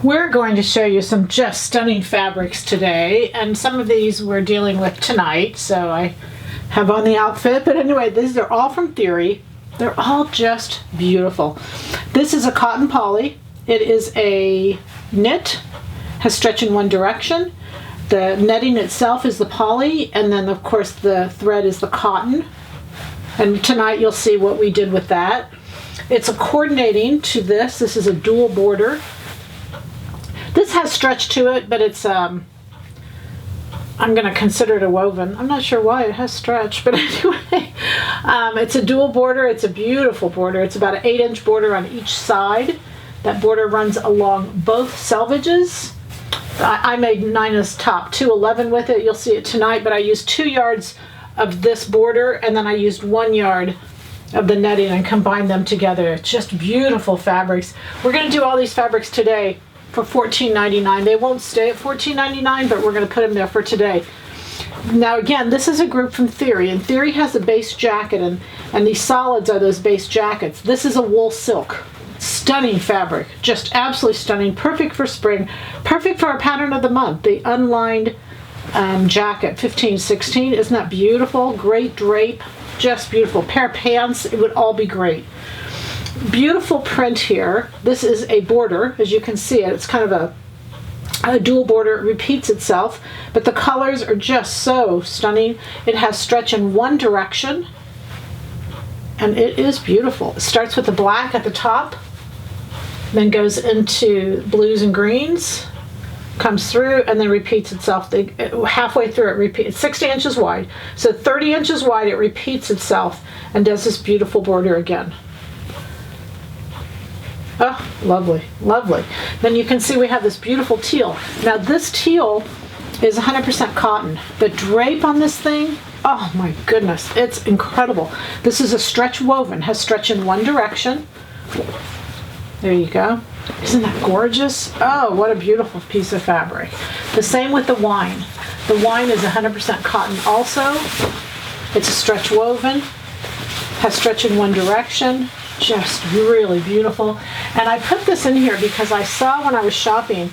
We're going to show you some just stunning fabrics today, and some of these we're dealing with tonight, so I have on the outfit. But anyway, these are all from Theory. They're all just beautiful. This is a cotton poly. It is a knit, has stretch in one direction. The netting itself is the poly, and then of course the thread is the cotton. And tonight you'll see what we did with that. It's a coordinating to this. This is a dual border. This has stretch to it, but it's, I'm going to consider it a woven. I'm not sure why it has stretch, but anyway, it's a dual border. It's a beautiful border. It's about an 8-inch border on each side. That border runs along both selvages. I made Nina's top 211 with it. You'll see it tonight, but I used 2 yards of this border, and then I used 1 yard of the netting and combined them together. It's just beautiful fabrics. We're going to do all these fabrics today for $14.99. They won't stay at $14.99, but we're going to put them there for today. Now again, this is a group from Theory, and Theory has a base jacket, and these solids are those base jackets. This is a wool silk. Stunning fabric, just absolutely stunning, perfect for spring, perfect for our pattern of the month, the unlined jacket, 15-16. Isn't that beautiful? Great drape, just beautiful. Pair of pants, it would all be great. Beautiful print here. This is a border, as you can see it. It's kind of a dual border. It repeats itself, but the colors are just so stunning. It has stretch in one direction, and it is beautiful. It starts with the black at the top, then goes into blues and greens, comes through, and then repeats itself. Halfway through it repeats. It's 60 inches wide, so 30 inches wide. It repeats itself and does this beautiful border again. Oh, lovely, lovely. Then you can see we have this beautiful teal. Now this teal is 100% cotton. The drape on this thing, oh my goodness, it's incredible. This is a stretch woven, has stretch in one direction. There you go. Isn't that gorgeous? Oh, what a beautiful piece of fabric. The same with the wine. The wine is 100% cotton also. It's a stretch woven, has stretch in one direction. Just really beautiful. And I put this in here because I saw when I was shopping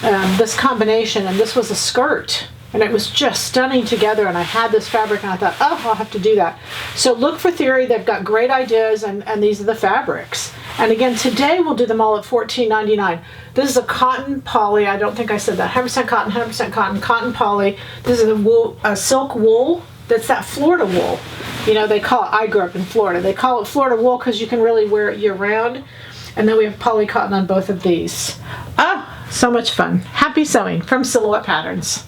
this combination, and this was a skirt, and it was just stunning together, and I had this fabric and I thought, oh, I'll have to do that. So look for Theory. They've got great ideas, and these are the fabrics. And again, today we'll do them all at $14.99. This is a cotton poly. I don't think I said that. 100% cotton, 100% cotton, cotton poly. This is a wool, a silk wool. That's that Florida wool. You know, they call it, I grew up in Florida. They call it Florida wool because you can really wear it year round. And then we have poly cotton on both of these. Ah, so much fun. Happy sewing from Silhouette Patterns.